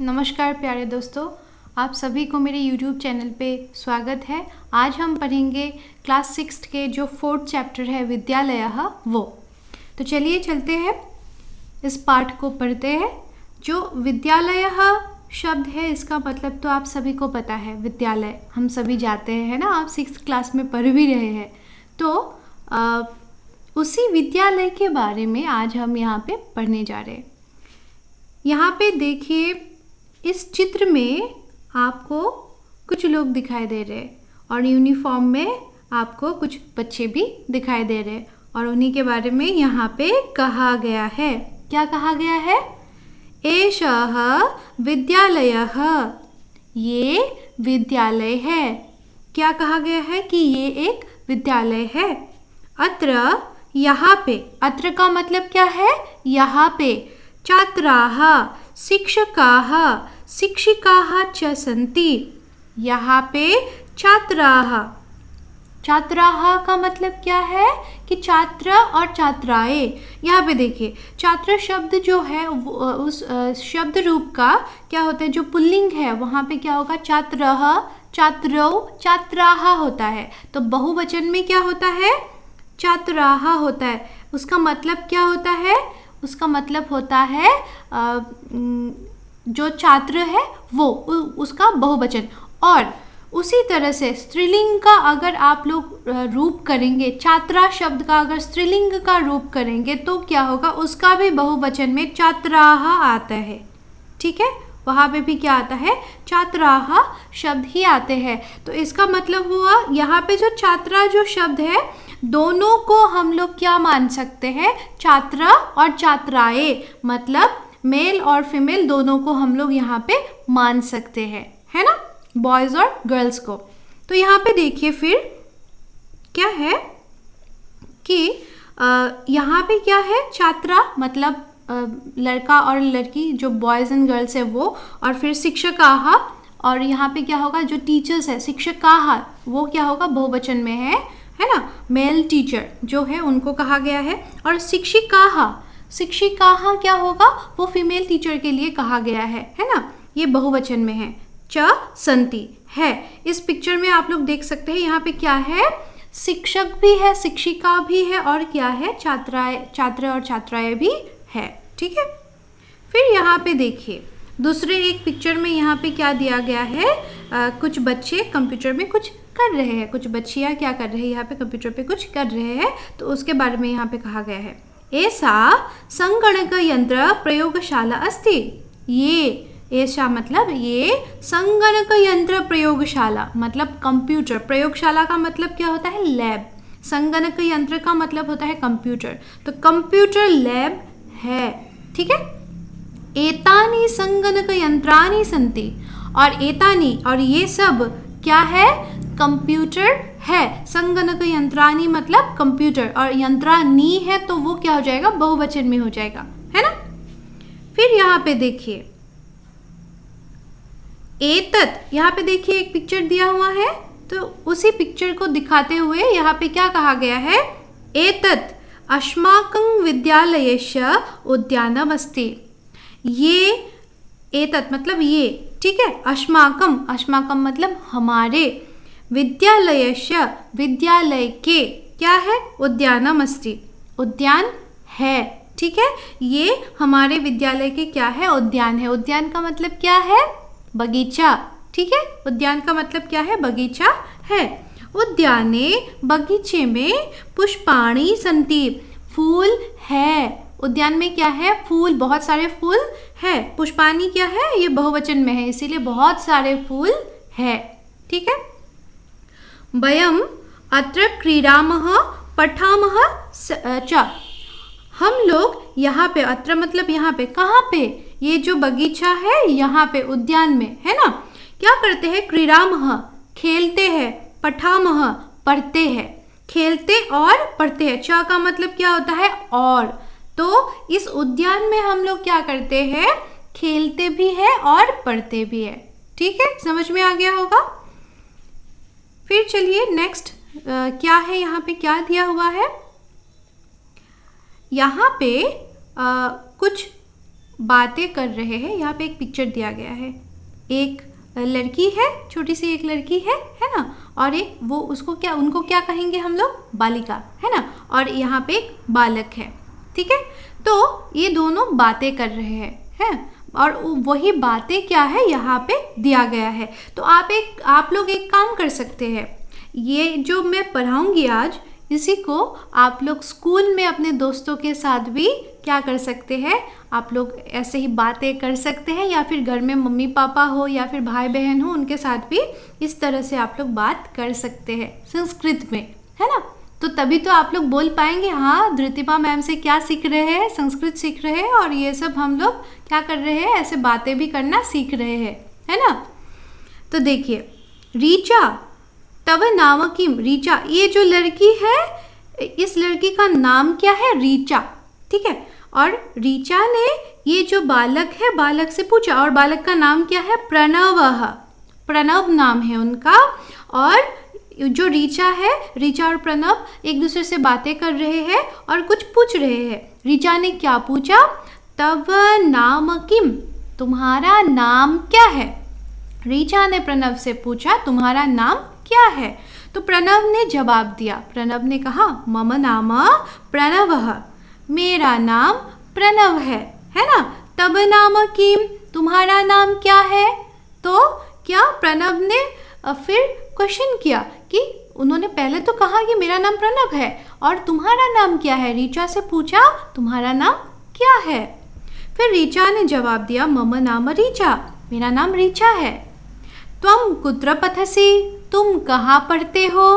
नमस्कार प्यारे दोस्तों, आप सभी को मेरे YouTube चैनल पे स्वागत है। आज हम पढ़ेंगे क्लास 6 के जो 4th चैप्टर है विद्यालयः वो। तो चलिए चलते हैं, इस पाठ को पढ़ते हैं। जो विद्यालयः शब्द है इसका मतलब तो आप सभी को पता है, विद्यालय हम सभी जाते हैं, है ना। आप 6th क्लास में पढ़ भी रहे हैं। तो उसी विद्यालय के बारे में आज हम यहाँ पे पढ़ने जा रहे हैं। यहाँ पे देखिए, इस चित्र में आपको कुछ लोग दिखाई दे रहे हैं और यूनिफॉर्म में आपको कुछ बच्चे भी दिखाई दे रहे हैं और उन्हीं के बारे में यहाँ पे कहा गया है। क्या कहा गया है? एषः विद्यालयः, ये विद्यालय है। क्या कहा गया है? कि ये एक विद्यालय है। अत्र, यहाँ पे, अत्र का मतलब क्या है? यहाँ पे छात्राः शिक्षकाः शिक्षिकाः च सन्ति। यहाँ पे छात्राः, छात्राः का मतलब क्या है? कि छात्र और छात्राएं। यहाँ पे देखिए, छात्र शब्द जो है उस शब्द रूप का क्या होता है? जो पुल्लिंग है वहाँ पे क्या होगा? छात्रः, छात्रौ, छात्राः होता है। तो बहुवचन में क्या होता है? छात्राः होता है। उसका मतलब क्या होता है? उसका मतलब होता है जो छात्र है वो, उसका बहुवचन। और उसी तरह से स्त्रीलिंग का अगर आप लोग रूप करेंगे, छात्रा शब्द का अगर स्त्रीलिंग का रूप करेंगे तो क्या होगा? उसका भी बहुवचन में छात्राः आता है। ठीक है, वहाँ पे भी क्या आता है? छात्राः शब्द ही आते हैं। तो इसका मतलब हुआ, यहाँ पे जो छात्रा जो शब्द है दोनों को हम लोग क्या मान सकते हैं? छात्र और छात्राएं, मतलब मेल और फीमेल दोनों को हम लोग यहाँ पे मान सकते हैं, है ना, बॉयज और गर्ल्स को। तो यहाँ पे देखिए फिर क्या है कि यहाँ पे क्या है? छात्रा मतलब लड़का और लड़की, जो बॉयज एंड गर्ल्स है वो, और फिर शिक्षकाः, और यहाँ पे क्या होगा? जो टीचर्स है शिक्षकाः, वो क्या होगा? बहुवचन में है ना, मेल टीचर जो है उनको कहा गया है। और शिक्षिकाः, शिक्षिकाः क्या होगा? वो फीमेल टीचर के लिए कहा गया है ना, ये बहुवचन में है। च सन्ति है। इस पिक्चर में आप लोग देख सकते हैं यहाँ पे क्या है? शिक्षक भी है, शिक्षिका भी है, और क्या है? छात्र और छात्राएं भी है। ठीक है, फिर यहाँ पे देखिए दूसरे एक पिक्चर में यहाँ पे क्या दिया गया है? कुछ बच्चे कंप्यूटर में कुछ कर रहे हैं, कुछ बच्चियाँ क्या कर रहे हैं? यहाँ पे कंप्यूटर पे कुछ कर रहे हैं, तो उसके बारे में यहाँ पे कहा गया है। ऐसा संगणक यंत्र प्रयोगशाला अस्ति। ये ऐसा मतलब ये संगणक यंत्र प्रयोगशाला मतलब कंप्यूटर। प्रयोगशाला का मतलब क्या होता है? लैब। संगणक यंत्र का मतलब होता है कंप्यूटर। तो कंप्यूटर लैब है। ठीक है, एतानि संगणक यंत्राणि सन्ति, और एतानि और ये सब क्या है? कंप्यूटर है। संगणक यंत्राणि मतलब कंप्यूटर, और यंत्राणि है तो वो क्या हो जाएगा? बहुवचन में हो जाएगा, है ना। फिर यहाँ पे देखिए एतत्, यहाँ पे देखिए एक पिक्चर दिया हुआ है, तो उसी पिक्चर को दिखाते हुए यहाँ पे क्या कहा गया है? एतत् अस्माकं विद्यालयस्य उद्यानम् अस्ति। ये एतत् मतलब ये, ठीक है। अस्माकं, अस्माकं मतलब हमारे, विद्यालयस्य विद्यालय के क्या है? उद्यानम् अस्ति, उद्यान है। ठीक है, ये हमारे विद्यालय के क्या है? उद्यान है। उद्यान का मतलब क्या है? बगीचा। ठीक है, उद्यान का मतलब क्या है? बगीचा है। उद्याने, बगीचे में पुष्पाणि सन्ति, फूल है। उद्यान में क्या है? फूल, बहुत सारे फूल है। पुष्पाणि क्या है? ये बहुवचन में है, इसीलिए बहुत सारे फूल है। ठीक है, वयम् अत्र क्रीडामः पठामः च। हम लोग यहाँ पे, अत्र मतलब यहाँ पे, कहाँ पे? ये जो बगीचा है यहाँ पे उद्यान में, है ना, क्या करते हैं? क्रीडामः खेलते हैं, पठामः पढ़ते हैं। खेलते और पढ़ते हैं। च का मतलब क्या होता है? और। तो इस उद्यान में हम लोग क्या करते हैं? खेलते भी है और पढ़ते भी है। ठीक है, समझ में आ गया होगा। फिर चलिए नेक्स्ट क्या है? यहाँ पे क्या दिया हुआ है? यहाँ पे कुछ बातें कर रहे हैं। यहाँ पे एक पिक्चर दिया गया है, एक लड़की है, छोटी सी एक लड़की है ना, और एक वो उसको क्या उनको क्या कहेंगे हम लोग, बालिका, है ना, और यहाँ पे एक बालक है। ठीक है, तो ये दोनों बातें कर रहे हैं और वही बातें क्या है यहाँ पे दिया गया है। तो आप लोग एक काम कर सकते हैं, ये जो मैं पढ़ाऊँगी आज, इसी को आप लोग स्कूल में अपने दोस्तों के साथ भी क्या कर सकते हैं, आप लोग ऐसे ही बातें कर सकते हैं, या फिर घर में मम्मी पापा हो या फिर भाई बहन हो उनके साथ भी इस तरह से आप लोग बात कर सकते हैं संस्कृत में, है ना। तो तभी तो आप लोग बोल पाएंगे, हाँ धृतिमा मैम से क्या सीख रहे हैं, संस्कृत सीख रहे हैं, और ये सब हम लोग क्या कर रहे हैं, ऐसे बातें भी करना सीख रहे हैं, है ना। तो देखिए, रीचा तब नाम किम, रीचा, ये जो लड़की है इस लड़की का नाम क्या है, रीचा। ठीक है, और रीचा ने ये जो बालक है, बालक से पूछा, और बालक का नाम क्या है, प्रणव, प्रणव नाम है उनका। और जो रीचा है, रीचा और प्रणव एक दूसरे से बातें कर रहे हैं और कुछ पूछ रहे हैं। रीचा ने क्या पूछा, तब नाम किम, तुम्हारा नाम क्या है। रीचा ने प्रणव से पूछा, तुम्हारा नाम क्या है। तो प्रणव ने जवाब दिया, प्रणव ने कहा, मम नाम प्रणवः, मेरा नाम प्रणव है ना। तब नाम किम, तुम्हारा नाम क्या है। तो क्या प्रणव ने फिर क्वेश्चन किया कि उन्होंने पहले तो कहा कि मेरा नाम प्रणव है, और तुम्हारा नाम क्या है, रीचा से पूछा तुम्हारा नाम क्या है। फिर रीचा ने जवाब दिया, मम नाम रीचा, मेरा नाम रीचा है। त्वम कुत्र पठसि, तुम कहाँ पढ़ते हो,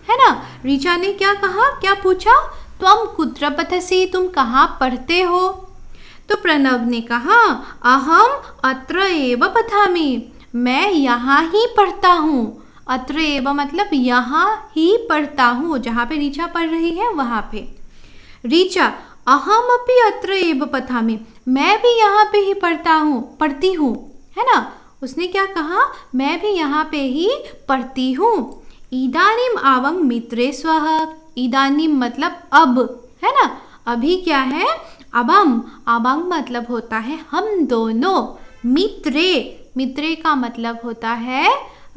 है ना। रीचा ने क्या कहा, क्या पूछा, त्वम कुत्र पठसि, तुम कहाँ पढ़ते हो। तो प्रणव ने कहा, अहम अत्र एव पठामि, मैं यहाँ ही पढ़ता हूँ। अत्र एव मतलब यहाँ ही पढ़ता हूँ, जहाँ पे रीचा पढ़ रही है वहाँ पे। रीचा, अहम अपि अत्र एव पठामि, मैं भी यहाँ पे ही पढ़ती हूँ, है ना। उसने क्या कहा, मैं भी यहाँ पे ही पढ़ती हूँ। इदानीम आवं मित्रे स्वः, इदानीम मतलब अब, है ना, अभी क्या है, अबम, अबम मतलब होता है हम दोनों। मित्रे, मित्रे का मतलब होता है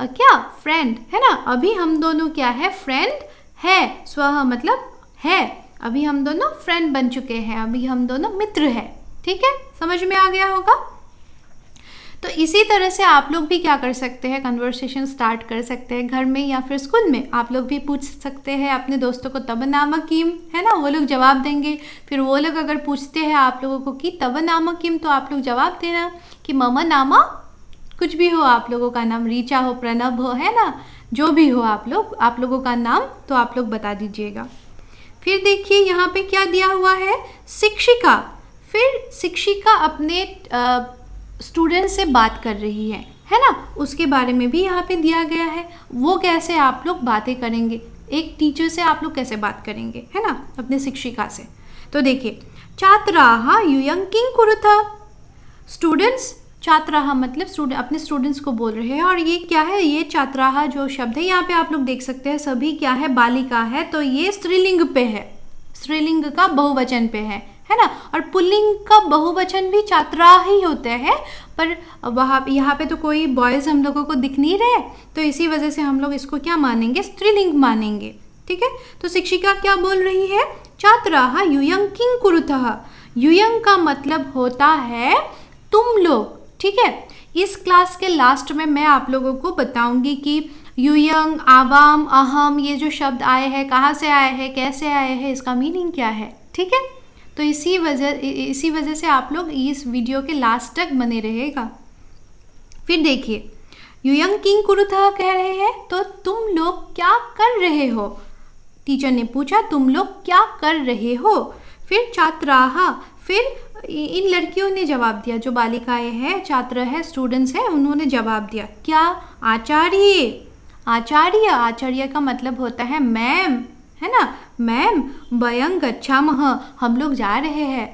क्या, फ्रेंड, है ना। अभी हम दोनों क्या है, फ्रेंड है। स्वः मतलब है, अभी हम दोनों फ्रेंड बन चुके हैं, अभी हम दोनों मित्र हैं। ठीक है, समझ में आ गया होगा। तो इसी तरह से आप लोग भी क्या कर सकते हैं, कन्वर्सेशन स्टार्ट कर सकते हैं घर में या फिर स्कूल में। आप लोग भी पूछ सकते हैं अपने दोस्तों को, तब नाम किम, है ना, वो लोग जवाब देंगे। फिर वो लोग अगर पूछते हैं आप लोगों को कि तब नाम किम, तो आप लोग जवाब देना कि मम नाम, कुछ भी हो, आप लोगों का नाम रीचा हो, प्रणव हो, है ना, जो भी हो आप लोगों का नाम, तो आप लोग बता दीजिएगा। फिर देखिए यहाँ पे क्या दिया हुआ है, शिक्षिका। फिर शिक्षिका अपने स्टूडेंट से बात कर रही है ना, उसके बारे में भी यहाँ पे दिया गया है। वो कैसे आप लोग बातें करेंगे, एक टीचर से आप लोग कैसे बात करेंगे, है ना, अपने शिक्षिका से। तो देखिए, छात्राः यूयं किं कुरुथ, स्टूडेंट्स, छात्राः मतलब अपने स्टूडेंट्स को बोल रहे हैं। और ये क्या है, ये छात्राः जो शब्द है यहाँ पे आप लोग देख सकते हैं, सभी क्या है, बालिका है, तो ये स्त्रीलिंग पे है, स्त्रीलिंग का बहुवचन पे है ना। और पुल्लिंग का बहुवचन भी छात्रा ही होते हैं, पर वहाँ यहाँ पे तो कोई बॉयज़ हम लोगों को दिख नहीं रहे, तो इसी वजह से हम लोग इसको क्या मानेंगे, स्त्रीलिंग मानेंगे। ठीक है, तो शिक्षिका क्या बोल रही है, छात्राः यूयं किं कुरुतः। यूयं का मतलब होता है तुम लोग। ठीक है, इस क्लास के लास्ट में मैं आप लोगों को बताऊंगी कि यूयं, आवाम, अहम, ये जो शब्द आए हैं, कहाँ से आए हैं, कैसे आए हैं, इसका मीनिंग क्या है। ठीक है, तो इसी वजह से आप लोग इस वीडियो के लास्ट तक बने रहेगा। फिर देखिए, यूयं किं कुरुतः कह रहे हैं, तो तुम लोग क्या कर रहे हो। टीचर ने पूछा, तुम लोग क्या कर रहे हो। फिर छात्राः, फिर इन लड़कियों ने जवाब दिया, जो बालिकाएं हैं, छात्र है, स्टूडेंट्स हैं, उन्होंने जवाब दिया क्या, आचार्य। आचार्य, आचार्य का मतलब होता है मैम, है ना, मैम। वयं गच्छामः, हम लोग जा रहे हैं।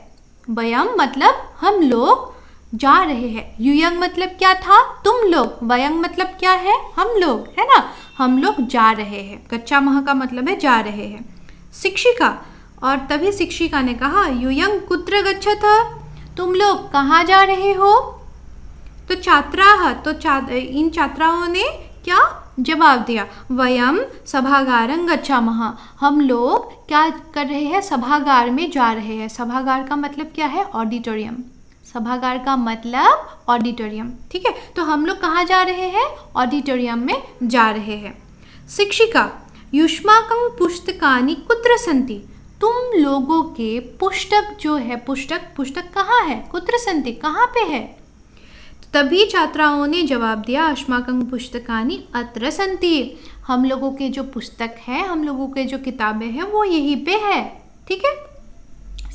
वयं मतलब हम लोग जा रहे हैं। यूयं मतलब क्या था, तुम लोग। वयं मतलब क्या है, हम लोग, है ना, हम लोग जा रहे हैं। गच्छामः का मतलब है जा रहे हैं। शिक्षिका, और तभी शिक्षिका ने कहा, यूयं कुत्र गच्छथ, तुम लोग कहाँ जा रहे हो? तो छात्राः, तो इन छात्राओं ने क्या जवाब दिया? वयम सभागारं गच्छामः, हम लोग क्या कर रहे हैं? सभागार में जा रहे हैं। सभागार का मतलब क्या है? ऑडिटोरियम। सभागार का मतलब ऑडिटोरियम, ठीक है। तो हम लोग कहाँ जा रहे हैं? ऑडिटोरियम में जा रहे हैं। शिक्षिका, युष्माकं पुस्तकानि कुत्र सन्ति, तुम लोगों के पुस्तक जो है, पुस्तक कहाँ है? कुत्र सन्ति, कहाँ पे है? तभी छात्राओं ने जवाब दिया, अस्माकं पुस्तकानि अत्र सन्ति, हम लोगों के जो पुस्तक है, हम लोगों के जो किताबें हैं वो यहीं पे है, ठीक है।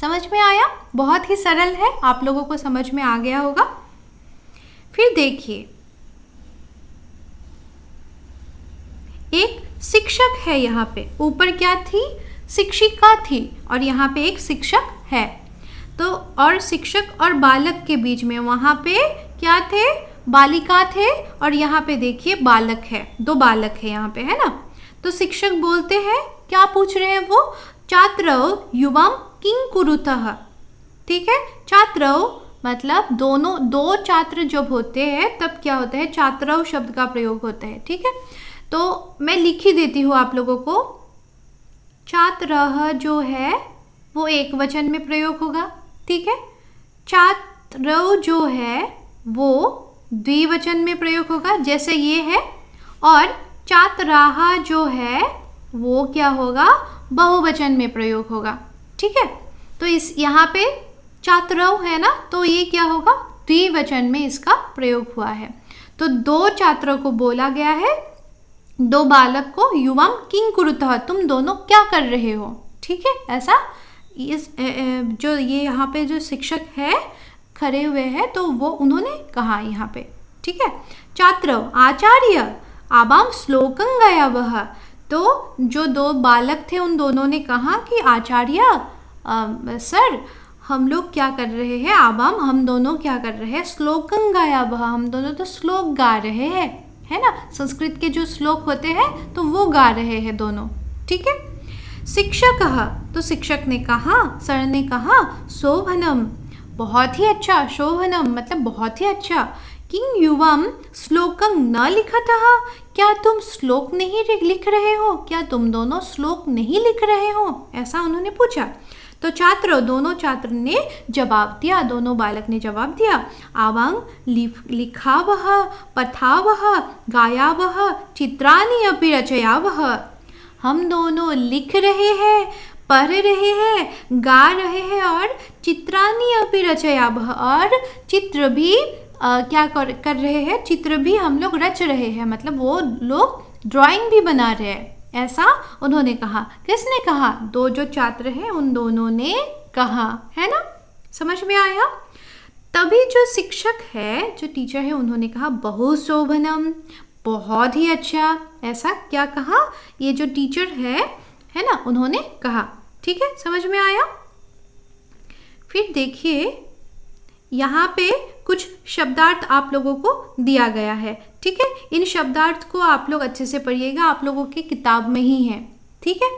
समझ में आया? बहुत ही सरल है, आप लोगों को समझ में आ गया होगा। फिर देखिए, एक शिक्षक है यहाँ पे, ऊपर क्या थी? शिक्षिका थी, और यहाँ पे एक शिक्षक है। तो और शिक्षक और बालक के बीच में वहाँ पे क्या थे? बालिका थे, और यहाँ पे देखिए बालक है, दो बालक है यहाँ पे, है ना। तो शिक्षक बोलते हैं, क्या पूछ रहे हैं वो? छात्रौ युवम किं कुरुतः, ठीक है। छात्रौ मतलब दोनों, दो छात्र जब होते हैं तब क्या होता है? छात्रौ शब्द का प्रयोग होता है, ठीक है। तो मैं लिख ही देती हूँ आप लोगों को। छात्रः जो है वो एक वचन में प्रयोग होगा, ठीक है। छात्रौ जो है वो द्विवचन में प्रयोग होगा, जैसे ये है। और छात्राः जो है वो क्या होगा? बहुवचन में प्रयोग होगा, ठीक है। तो इस यहाँ पे छात्रौ है ना, तो ये क्या होगा? द्विवचन में इसका प्रयोग हुआ है। तो दो छात्रों को बोला गया है, दो बालक को, युवम किं कुरुतः, तुम दोनों क्या कर रहे हो, ठीक है। ऐसा इस जो ये यहाँ पे जो शिक्षक है खड़े हुए हैं, तो वो उन्होंने कहा यहाँ पे, ठीक है। छात्रौ आचार्य आवाम श्लोकं गायावः, तो जो दो बालक थे उन दोनों ने कहा कि आचार्य सर, हम लोग क्या कर रहे हैं? आवाम, हम दोनों क्या कर रहे हैं? श्लोकं गायावः, हम दोनों तो श्लोक गा रहे हैं, है ना। संस्कृत के जो श्लोक होते हैं तो वो गा रहे हैं दोनों, ठीक है। शिक्षकः, तो शिक्षक ने कहा, सर ने कहा, शोभनम, बहुत ही अच्छा, शोभनम मतलब बहुत ही अच्छा। किं युवम श्लोकं न लिखतः, क्या तुम श्लोक नहीं लिख रहे हो? क्या तुम दोनों श्लोक नहीं लिख रहे हो? ऐसा उन्होंने पूछा। तो छात्र, दोनों छात्र ने जवाब दिया, दोनों बालक ने जवाब दिया, आवां लिखावः पठावः गायावः चित्राणि अपि रचयावः, हम दोनों लिख रहे हैं, पढ़ रहे हैं, गा रहे हैं, और चित्राणि अपि रचयावः, और चित्र भी क्या कर रहे हैं? चित्र भी हम लोग रच रहे हैं, मतलब वो लोग ड्राइंग भी बना रहे हैं, ऐसा उन्होंने कहा। किसने कहा? दो जो छात्र हैं उन दोनों ने कहा, है ना। समझ में आया? तभी जो शिक्षक है, जो टीचर है, उन्होंने कहा बहु शोभनम, बहुत ही अच्छा। ऐसा क्या कहा? ये जो टीचर है ना, उन्होंने कहा, ठीक है। समझ में आया? फिर देखिए, यहाँ पे कुछ शब्दार्थ आप लोगों को दिया गया है, ठीक है। इन शब्दार्थ को आप लोग अच्छे से पढ़िएगा, आप लोगों की किताब में ही है, ठीक है।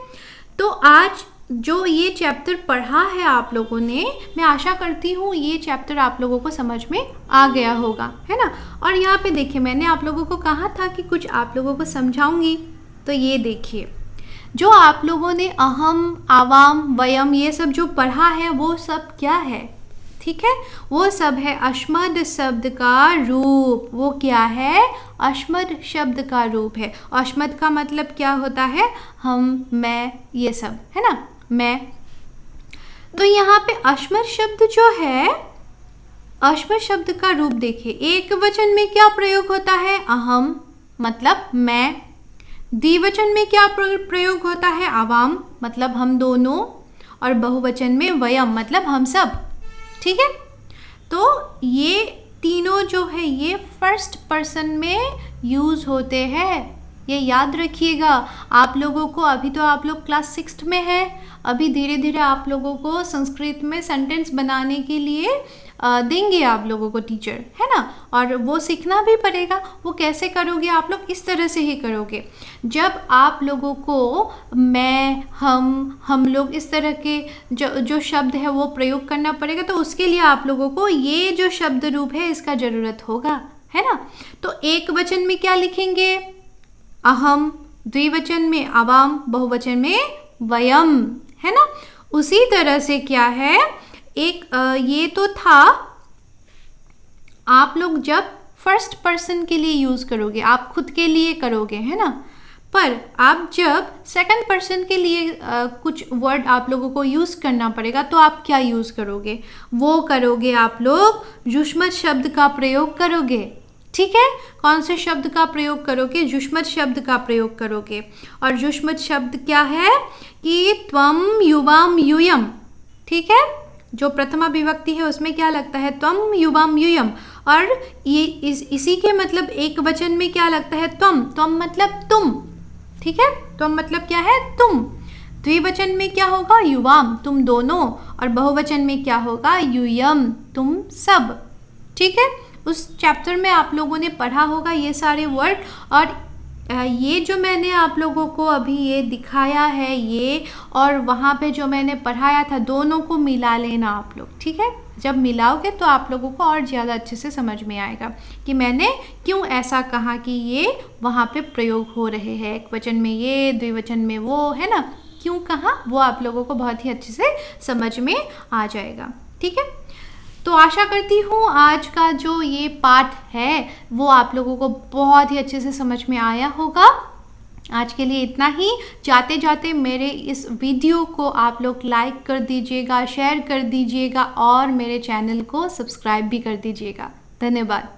तो आज जो ये चैप्टर पढ़ा है आप लोगों ने, मैं आशा करती हूँ ये चैप्टर आप लोगों को समझ में आ गया होगा, है ना। और यहाँ पे देखिए, मैंने आप लोगों को कहा था कि कुछ आप लोगों को समझाऊंगी, तो ये देखिए, जो आप लोगों ने अहम, आवाम, वयम ये सब जो पढ़ा है वो सब क्या है? ठीक है, वो सब है अश्मद शब्द का रूप। वो क्या है? अश्मद शब्द का रूप है। अश्मद का मतलब क्या होता है? हम, मैं, ये सब, है ना, मैं। तो यहाँ पे अश्मद शब्द जो है, अश्मद शब्द का रूप देखिए, एक वचन में क्या प्रयोग होता है? अहम मतलब मैं। द्विवचन में क्या प्रयोग होता है? आवाम मतलब हम दोनों। और बहुवचन में वयम मतलब हम सब, ठीक है। तो ये तीनों जो है ये फर्स्ट पर्सन में यूज़ होते हैं, ये याद रखिएगा आप लोगों को। अभी तो आप लोग क्लास 6 में है, अभी धीरे धीरे आप लोगों को संस्कृत में सेंटेंस बनाने के लिए देंगे आप लोगों को टीचर, है ना। और वो सीखना भी पड़ेगा। वो कैसे करोगे आप लोग? इस तरह से ही करोगे। जब आप लोगों को मैं, हम लोग इस तरह के जो शब्द है वो प्रयोग करना पड़ेगा, तो उसके लिए आप लोगों को ये जो शब्द रूप है इसका ज़रूरत होगा, है ना। तो एक वचन में क्या लिखेंगे? अहम, द्विवचन में अवाम, बहुवचन में वयम, है ना। उसी तरह से क्या है, एक ये तो था आप लोग जब फर्स्ट पर्सन के लिए यूज़ करोगे, आप खुद के लिए करोगे, है ना। पर आप जब सेकंड पर्सन के लिए कुछ वर्ड आप लोगों को यूज़ करना पड़ेगा, तो आप क्या यूज़ करोगे? वो करोगे आप लोग युष्मत शब्द का प्रयोग करोगे, ठीक है। कौन से शब्द का प्रयोग करोगे? युष्मत शब्द का प्रयोग करोगे। और युष्मत शब्द क्या है कि त्वम, युवाम, यूयम, ठीक है। जो प्रथमा विभक्ति है उसमें क्या लगता है? त्वम, युवाम, यूयम। और ये इसी के मतलब एक वचन में क्या लगता है? त्वम, त्वम मतलब तुम, ठीक है। त्वम मतलब क्या है? तुम। द्विवचन में क्या होगा? युवाम, तुम दोनों। और बहुवचन में क्या होगा? यूयम, तुम सब, ठीक है। उस चैप्टर में आप लोगों ने पढ़ा होगा ये सारे वर्ड। और ये जो मैंने आप लोगों को अभी ये दिखाया है ये, और वहाँ पे जो मैंने पढ़ाया था, दोनों को मिला लेना आप लोग, ठीक है। जब मिलाओगे तो आप लोगों को और ज़्यादा अच्छे से समझ में आएगा कि मैंने क्यों ऐसा कहा कि ये वहाँ पे प्रयोग हो रहे हैं, एक वचन में ये, द्विवचन में वो, है ना। क्यों कहा वो आप लोगों को बहुत ही अच्छे से समझ में आ जाएगा, ठीक है। तो आशा करती हूँ आज का जो ये पाठ है वो आप लोगों को बहुत ही अच्छे से समझ में आया होगा। आज के लिए इतना ही। जाते जाते मेरे इस वीडियो को आप लोग लाइक कर दीजिएगा, शेयर कर दीजिएगा और मेरे चैनल को सब्सक्राइब भी कर दीजिएगा। धन्यवाद।